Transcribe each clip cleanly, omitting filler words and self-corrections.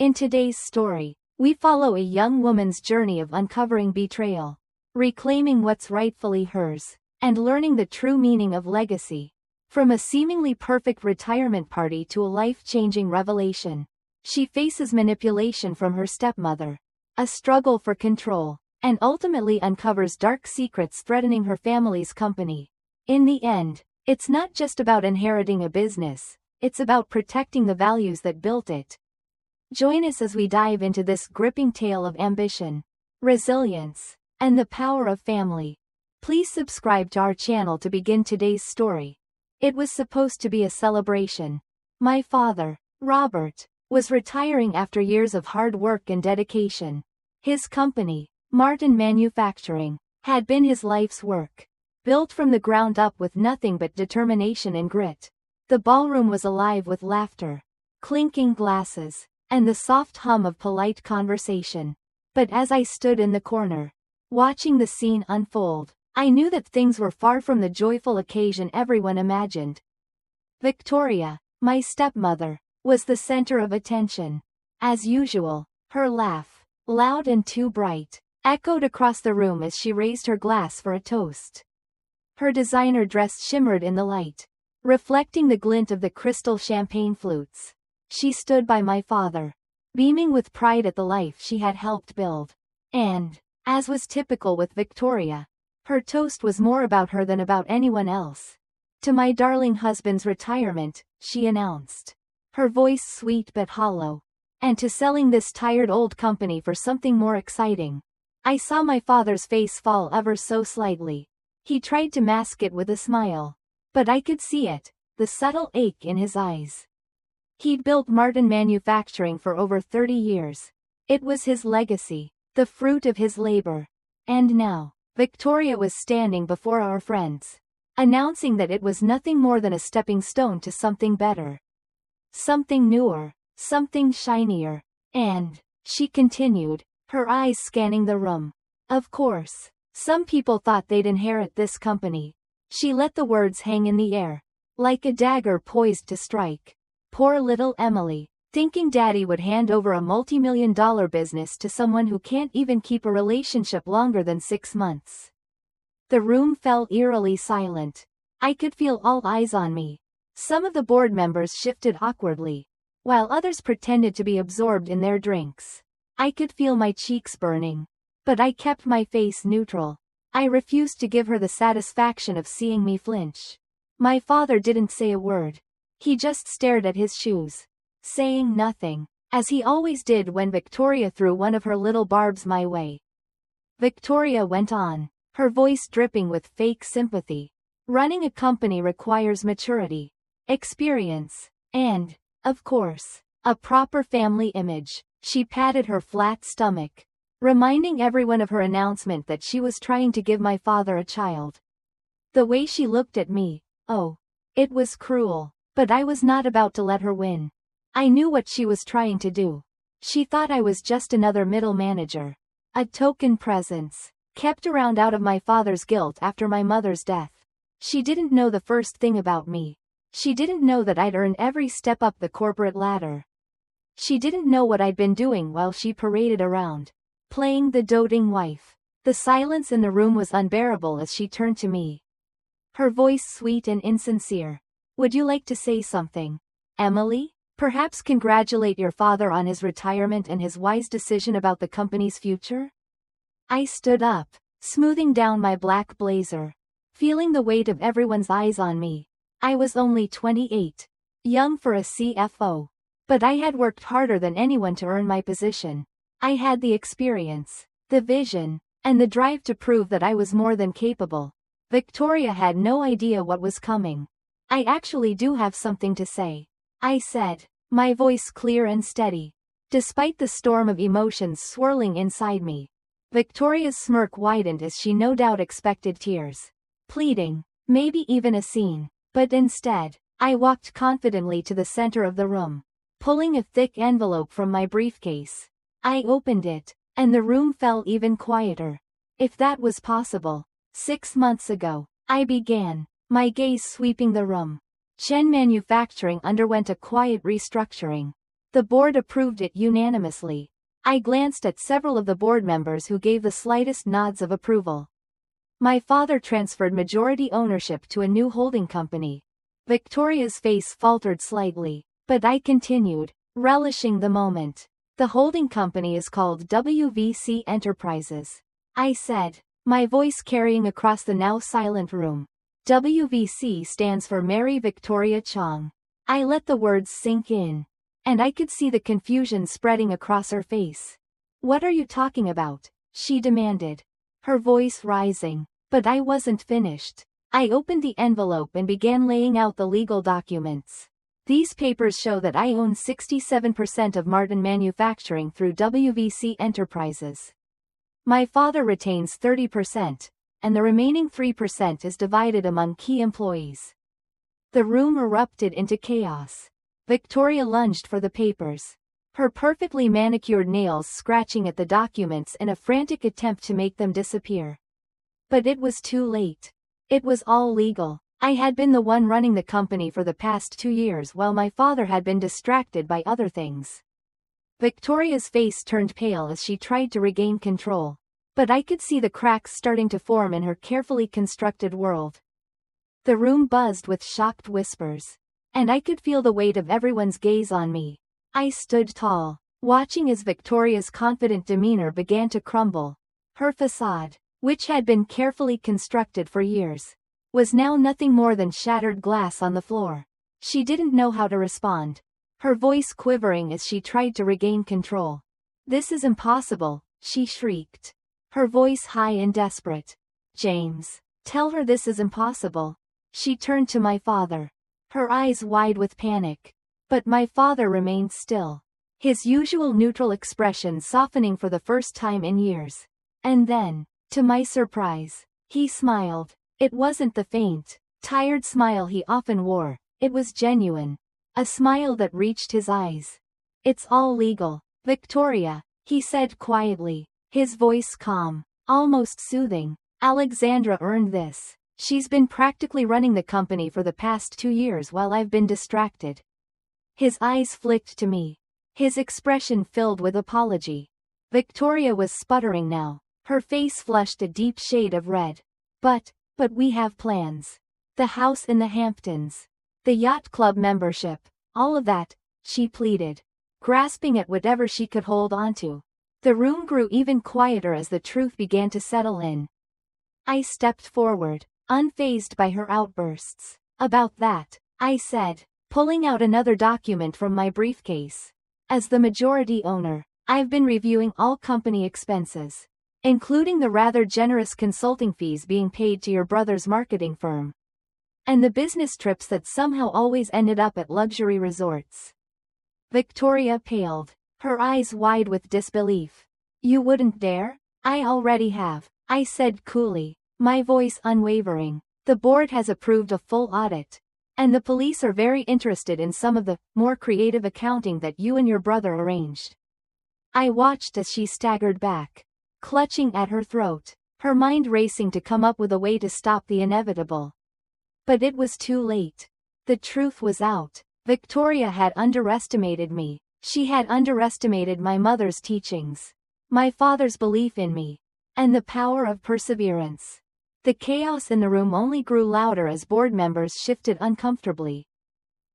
In today's story, we follow a young woman's journey of uncovering betrayal, reclaiming what's rightfully hers, and learning the true meaning of legacy. From a seemingly perfect retirement party to a life-changing revelation, she faces manipulation from her stepmother, a struggle for control, and ultimately uncovers dark secrets threatening her family's company. In the end, it's not just about inheriting a business, it's about protecting the values that built it. Join us as we dive into this gripping tale of ambition, resilience, and the power of family. Please subscribe to our channel to begin today's story. It was supposed to be a celebration. My father, Robert, was retiring after years of hard work and dedication. His company, Martin Manufacturing, had been his life's work. Built from the ground up with nothing but determination and grit. The ballroom was alive with laughter, clinking glasses, and the soft hum of polite conversation. But as I stood in the corner, watching the scene unfold, I knew that things were far from the joyful occasion everyone imagined. Victoria, my stepmother, was the center of attention. As usual, her laugh, loud and too bright, echoed across the room as she raised her glass for a toast. Her designer dress shimmered in the light, reflecting the glint of the crystal champagne flutes. She stood by my father, beaming with pride at the life she had helped build. And, as was typical with Victoria, her toast was more about her than about anyone else. "To my darling husband's retirement," she announced, her voice sweet but hollow. "And to selling this tired old company for something more exciting." I saw my father's face fall ever so slightly. He tried to mask it with a smile. But I could see it, the subtle ache in his eyes. He'd built Martin Manufacturing for over 30 years. It was his legacy, the fruit of his labor. And now, Victoria was standing before our friends, announcing that it was nothing more than a stepping stone to something better. Something newer, something shinier. And, she continued, her eyes scanning the room. Of course, some people thought they'd inherit this company. She let the words hang in the air, like a dagger poised to strike. Poor little Emily, thinking Daddy would hand over a multi-million-dollar business to someone who can't even keep a relationship longer than 6 months. The room fell eerily silent. I could feel all eyes on me. Some of the board members shifted awkwardly, while others pretended to be absorbed in their drinks. I could feel my cheeks burning. But I kept my face neutral. I refused to give her the satisfaction of seeing me flinch. My father didn't say a word. He just stared at his shoes, saying nothing, as he always did when Victoria threw one of her little barbs my way. Victoria went on, her voice dripping with fake sympathy. "Running a company requires maturity, experience, and, of course, a proper family image." She patted her flat stomach, reminding everyone of her announcement that she was trying to give my father a child. The way she looked at me, oh, it was cruel. But I was not about to let her win. I knew what she was trying to do. She thought I was just another middle manager, a token presence, kept around out of my father's guilt after my mother's death. She didn't know the first thing about me. She didn't know that I'd earned every step up the corporate ladder. She didn't know what I'd been doing while she paraded around, playing the doting wife. The silence in the room was unbearable as she turned to me, her voice sweet and insincere. "Would you like to say something, Emily? Perhaps congratulate your father on his retirement and his wise decision about the company's future?" I stood up, smoothing down my black blazer, feeling the weight of everyone's eyes on me. I was only 28, young for a CFO. But I had worked harder than anyone to earn my position. I had the experience, the vision, and the drive to prove that I was more than capable. Victoria had no idea what was coming. "I actually do have something to say," I said, my voice clear and steady, despite the storm of emotions swirling inside me. Victoria's smirk widened as she no doubt expected tears, pleading, maybe even a scene. But instead, I walked confidently to the center of the room, pulling a thick envelope from my briefcase. I opened it, and the room fell even quieter. If that was possible. 6 months ago, I began, my gaze sweeping the room. Chen Manufacturing underwent a quiet restructuring. The board approved it unanimously. I glanced at several of the board members who gave the slightest nods of approval. My father transferred majority ownership to a new holding company. Victoria's face faltered slightly, but I continued, relishing the moment. The holding company is called WVC Enterprises, I said, my voice carrying across the now silent room. WVC stands for Mary Victoria Chong. I let the words sink in, and I could see the confusion spreading across her face. What are you talking about? She demanded, her voice rising. But I wasn't finished. I opened the envelope and began laying out the legal documents. These papers show that I own 67% of Martin Manufacturing through WVC Enterprises. My father retains 30%, and the remaining 3% is divided among key employees. The room erupted into chaos. Victoria lunged for the papers, her perfectly manicured nails scratching at the documents in a frantic attempt to make them disappear. But it was too late. It was all legal. I had been the one running the company for the past 2 years while my father had been distracted by other things. Victoria's face turned pale as she tried to regain control, but I could see the cracks starting to form in her carefully constructed world. The room buzzed with shocked whispers, and I could feel the weight of everyone's gaze on me. I stood tall, watching as Victoria's confident demeanor began to crumble. Her facade, which had been carefully constructed for years, was now nothing more than shattered glass on the floor. She didn't know how to respond, her voice quivering as she tried to regain control. "This is impossible," she shrieked, her voice high and desperate. "James, tell her this is impossible." She turned to my father, her eyes wide with panic. But my father remained still, his usual neutral expression softening for the first time in years. And then, to my surprise, he smiled. It wasn't the faint, tired smile he often wore, it was genuine. A smile that reached his eyes. "It's all legal, Victoria," he said quietly, his voice calm, almost soothing. "Alexandra earned this. She's been practically running the company for the past 2 years while I've been distracted." His eyes flicked to me, his expression filled with apology. Victoria was sputtering now, her face flushed a deep shade of red. But we have plans. The house in the Hamptons. The yacht club membership. All of that," she pleaded, grasping at whatever she could hold onto. The room grew even quieter as the truth began to settle in. I stepped forward, unfazed by her outbursts. "About that," I said, pulling out another document from my briefcase. "As the majority owner, I've been reviewing all company expenses, including the rather generous consulting fees being paid to your brother's marketing firm, and the business trips that somehow always ended up at luxury resorts." Victoria paled, her eyes wide with disbelief. "You wouldn't dare?" "I already have," I said coolly, my voice unwavering. "The board has approved a full audit, and the police are very interested in some of the more creative accounting that you and your brother arranged." I watched as she staggered back, clutching at her throat, her mind racing to come up with a way to stop the inevitable. But it was too late. The truth was out. Victoria had underestimated me. She had underestimated my mother's teachings, my father's belief in me, and the power of perseverance. The chaos in the room only grew louder as board members shifted uncomfortably,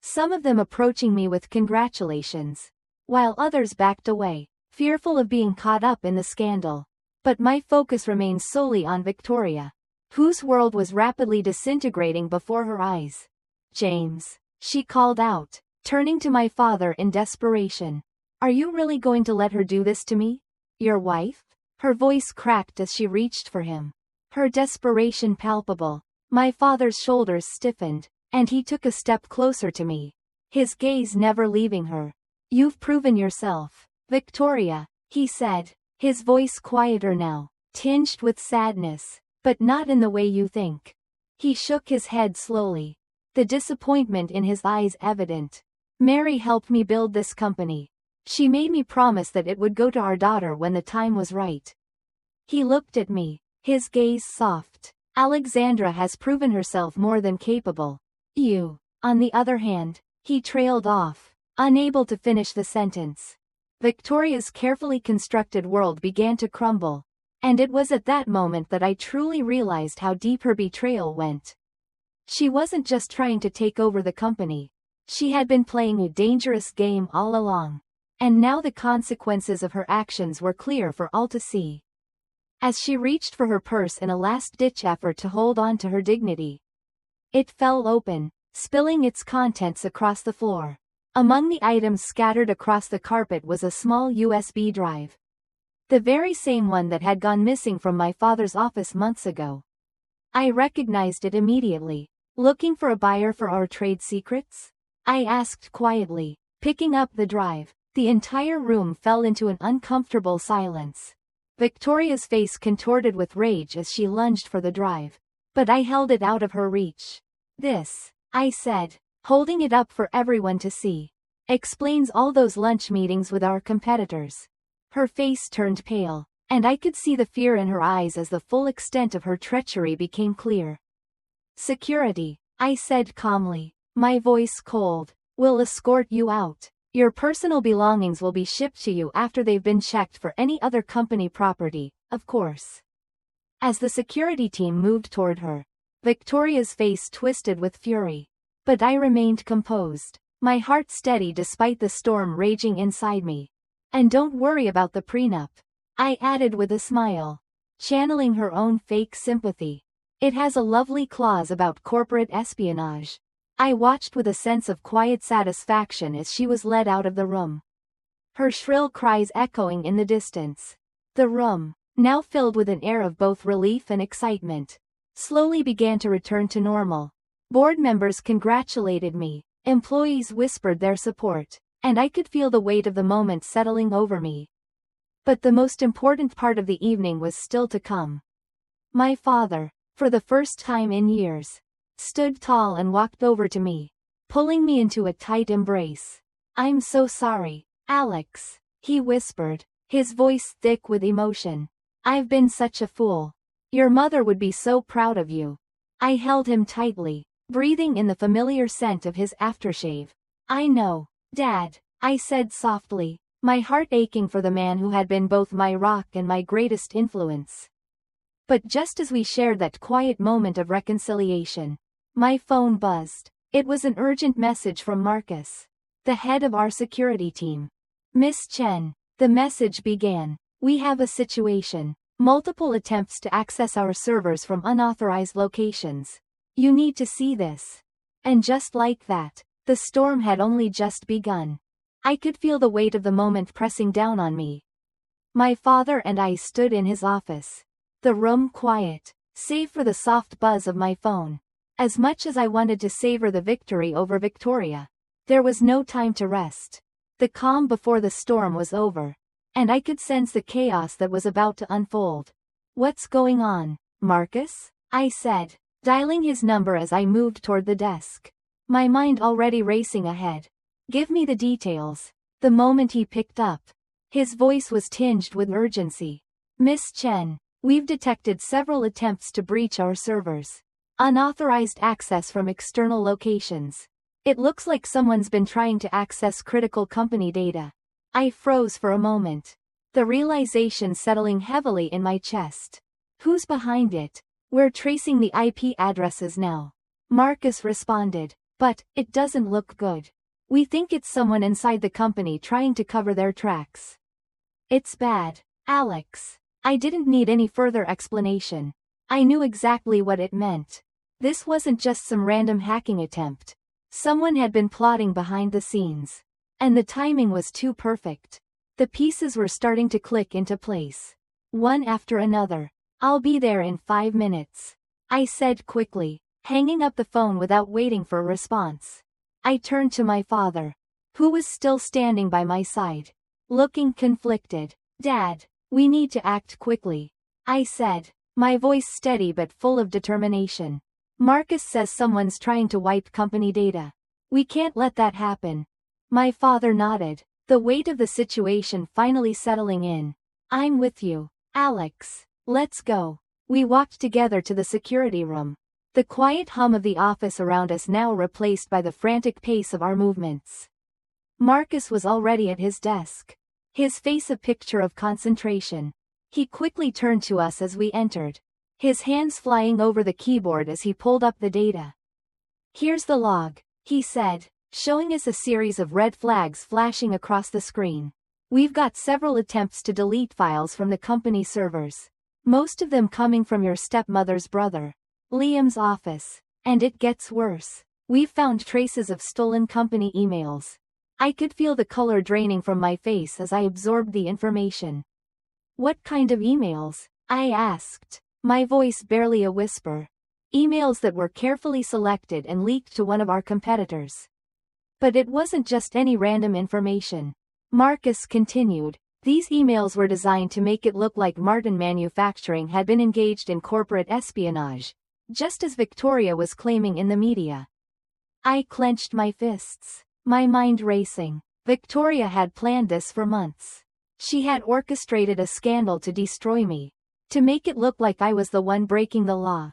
some of them approaching me with congratulations, while others backed away, fearful of being caught up in the scandal. But my focus remained solely on Victoria, whose world was rapidly disintegrating before her eyes. "James," she called out, turning to my father in desperation. "Are you really going to let her do this to me? Your wife?" Her voice cracked as she reached for him, her desperation palpable. My father's shoulders stiffened, and he took a step closer to me, his gaze never leaving her. "You've proven yourself, Victoria," he said, his voice quieter now, tinged with sadness, "but not in the way you think." He shook his head slowly, the disappointment in his eyes evident. "Mary helped me build this company. She made me promise that it would go to our daughter when the time was right." He looked at me, his gaze soft. "Alexandra has proven herself more than capable. You, on the other hand," he trailed off, unable to finish the sentence. Victoria's carefully constructed world began to crumble, and it was at that moment that I truly realized how deep her betrayal went. She wasn't just trying to take over the company. She had been playing a dangerous game all along. And now the consequences of her actions were clear for all to see. As she reached for her purse in a last-ditch effort to hold on to her dignity, it fell open, spilling its contents across the floor. Among the items scattered across the carpet was a small USB drive. The very same one that had gone missing from my father's office months ago. I recognized it immediately. Looking for a buyer for our trade secrets? I asked quietly, picking up the drive. The entire room fell into an uncomfortable silence. Victoria's face contorted with rage as she lunged for the drive. But I held it out of her reach. This, I said, holding it up for everyone to see, explains all those lunch meetings with our competitors. Her face turned pale, and I could see the fear in her eyes as the full extent of her treachery became clear. Security, I said calmly, my voice cold, will escort you out. Your personal belongings will be shipped to you after they've been checked for any other company property, of course. As the security team moved toward her, Victoria's face twisted with fury. But I remained composed, my heart steady despite the storm raging inside me. And don't worry about the prenup, I added with a smile, channeling her own fake sympathy. It has a lovely clause about corporate espionage. I watched with a sense of quiet satisfaction as she was led out of the room. Her shrill cries echoing in the distance. The room, now filled with an air of both relief and excitement, slowly began to return to normal. Board members congratulated me, employees whispered their support, and I could feel the weight of the moment settling over me. But the most important part of the evening was still to come. My father, for the first time in years, stood tall and walked over to me, pulling me into a tight embrace. I'm so sorry, Alex, he whispered, his voice thick with emotion. I've been such a fool. Your mother would be so proud of you. I held him tightly, breathing in the familiar scent of his aftershave. I know, Dad, I said softly, my heart aching for the man who had been both my rock and my greatest influence. But just as we shared that quiet moment of reconciliation, my phone buzzed. It was an urgent message from Marcus, the head of our security team. Miss Chen, the message began. We have a situation. Multiple attempts to access our servers from unauthorized locations. You need to see this. And just like that, the storm had only just begun. I could feel the weight of the moment pressing down on me. My father and I stood in his office. The room quiet, save for the soft buzz of my phone. As much as I wanted to savor the victory over Victoria, there was no time to rest. The calm before the storm was over, and I could sense the chaos that was about to unfold. What's going on, Marcus? I said, dialing his number as I moved toward the desk, my mind already racing ahead. Give me the details. The moment he picked up, his voice was tinged with urgency. Miss Chen, we've detected several attempts to breach our servers. Unauthorized access from external locations. It looks like someone's been trying to access critical company data. I froze for a moment, the realization settling heavily in my chest. Who's behind it? We're tracing the IP addresses now, Marcus responded, but it doesn't look good. We think it's someone inside the company trying to cover their tracks. It's bad, Alex. I didn't need any further explanation. I knew exactly what it meant. This wasn't just some random hacking attempt. Someone had been plotting behind the scenes. And the timing was too perfect. The pieces were starting to click into place, one after another. I'll be there in 5 minutes, I said quickly, hanging up the phone without waiting for a response. I turned to my father, who was still standing by my side, looking conflicted. Dad, we need to act quickly, I said, my voice steady but full of determination. Marcus says someone's trying to wipe company data. We can't let that happen. My father nodded, the weight of the situation finally settling in. I'm with you, Alex. Let's go. We walked together to the security room. The quiet hum of the office around us now replaced by the frantic pace of our movements. Marcus was already at his desk. His face a picture of concentration. He quickly turned to us as we entered, his hands flying over the keyboard as he pulled up the data. "Here's the log," he said, showing us a series of red flags flashing across the screen. "We've got several attempts to delete files from the company servers, most of them coming from your stepmother's brother, Liam's office. And it gets worse. We've found traces of stolen company emails." I could feel the color draining from my face as I absorbed the information. "What kind of emails?" I asked, my voice barely a whisper. "Emails that were carefully selected and leaked to one of our competitors." But it wasn't just any random information. Marcus continued. "These emails were designed to make it look like Martin Manufacturing had been engaged in corporate espionage, just as Victoria was claiming in the media." I clenched my fists, my mind racing. Victoria had planned this for months. She had orchestrated a scandal to destroy me, to make it look like I was the one breaking the law.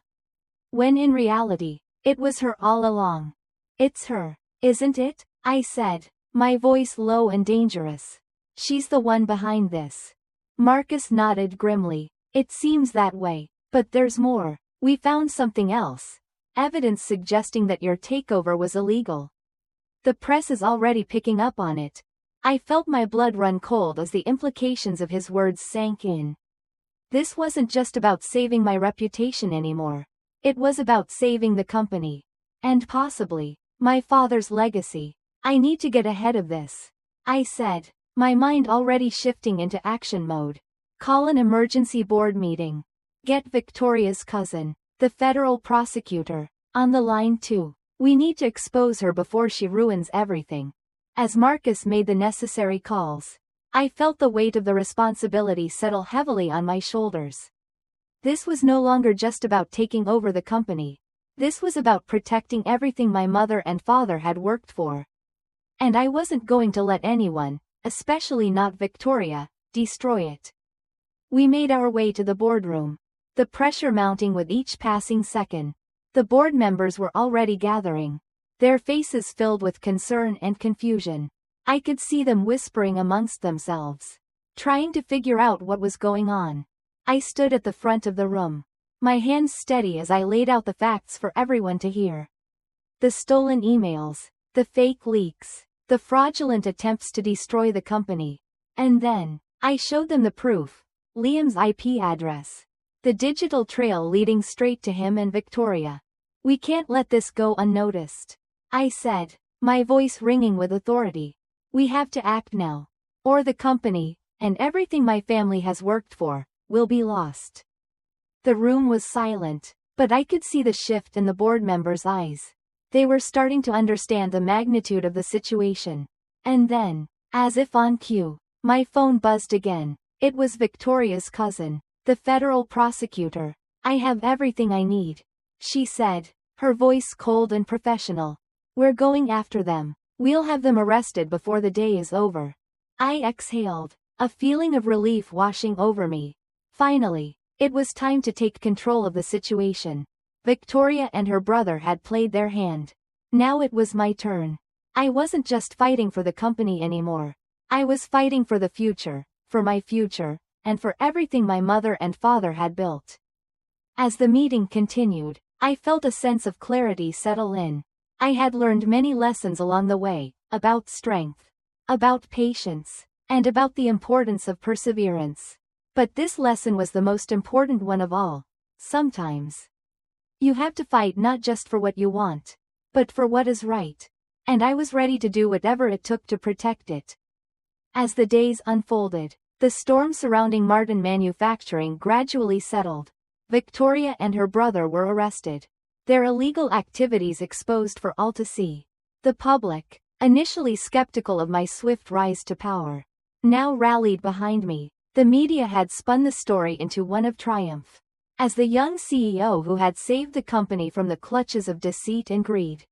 When in reality, it was her all along. "It's her, isn't it?" I said, my voice low and dangerous. "She's the one behind this." Marcus nodded grimly. "It seems that way, but there's more. We found something else. Evidence suggesting that your takeover was illegal. The press is already picking up on it." I felt my blood run cold as the implications of his words sank in. This wasn't just about saving my reputation anymore. It was about saving the company. And possibly, my father's legacy. "I need to get ahead of this," I said, my mind already shifting into action mode. "Call an emergency board meeting. Get Victoria's cousin, the federal prosecutor, on the line too. We need to expose her before she ruins everything." As Marcus made the necessary calls, I felt the weight of the responsibility settle heavily on my shoulders. This was no longer just about taking over the company. This was about protecting everything my mother and father had worked for. And I wasn't going to let anyone, especially not Victoria, destroy it. We made our way to the boardroom, the pressure mounting with each passing second. The board members were already gathering, their faces filled with concern and confusion. I could see them whispering amongst themselves, trying to figure out what was going on. I stood at the front of the room, my hands steady as I laid out the facts for everyone to hear. The stolen emails, the fake leaks, the fraudulent attempts to destroy the company. And then, I showed them the proof: Liam's IP address, the digital trail leading straight to him and Victoria. "We can't let this go unnoticed," I said, my voice ringing with authority. "We have to act now, or the company, and everything my family has worked for, will be lost." The room was silent, but I could see the shift in the board members' eyes. They were starting to understand the magnitude of the situation. And then, as if on cue, my phone buzzed again. It was Victoria's cousin, the federal prosecutor. "I have everything I need," she said, her voice cold and professional. "We're going after them. We'll have them arrested before the day is over." I exhaled, a feeling of relief washing over me. Finally, it was time to take control of the situation. Victoria and her brother had played their hand. Now it was my turn. I wasn't just fighting for the company anymore. I was fighting for the future, for my future, and for everything my mother and father had built. As the meeting continued, I felt a sense of clarity settle in. I had learned many lessons along the way, about strength, about patience, and about the importance of perseverance. But this lesson was the most important one of all. Sometimes you have to fight not just for what you want, but for what is right. And I was ready to do whatever it took to protect it. As the days unfolded, the storm surrounding Martin Manufacturing gradually settled. Victoria and her brother were arrested, their illegal activities exposed for all to see. The public, initially skeptical of my swift rise to power, now rallied behind me. The media had spun the story into one of triumph, as the young CEO who had saved the company from the clutches of deceit and greed.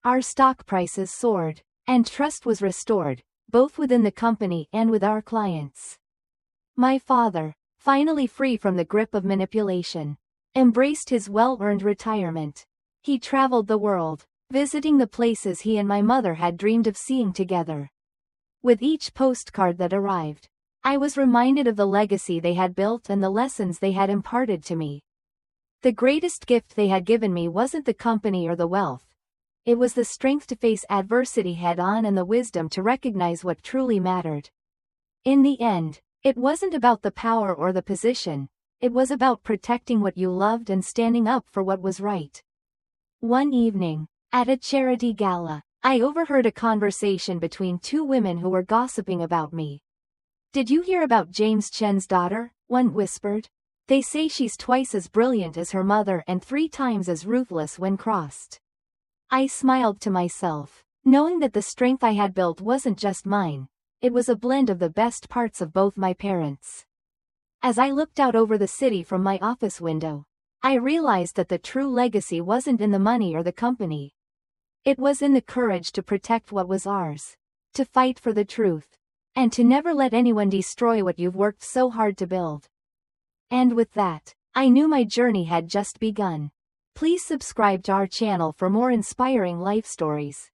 Our stock prices soared, and trust was restored, both within the company and with our clients. My father, finally free from the grip of manipulation, embraced his well-earned retirement. He traveled the world, visiting the places he and my mother had dreamed of seeing together. With each postcard that arrived, I was reminded of the legacy they had built and the lessons they had imparted to me. The greatest gift they had given me wasn't the company or the wealth. It was the strength to face adversity head-on and the wisdom to recognize what truly mattered. In the end, it wasn't about the power or the position. It was about protecting what you loved and standing up for what was right. One evening, at a charity gala, I overheard a conversation between two women who were gossiping about me. "Did you hear about James Chen's daughter?" one whispered. "They say she's twice as brilliant as her mother and 3 times as ruthless when crossed." I smiled to myself, knowing that the strength I had built wasn't just mine. It was a blend of the best parts of both my parents. As I looked out over the city from my office window, I realized that the true legacy wasn't in the money or the company. It was in the courage to protect what was ours, to fight for the truth, and to never let anyone destroy what you've worked so hard to build. And with that, I knew my journey had just begun. Please subscribe to our channel for more inspiring life stories.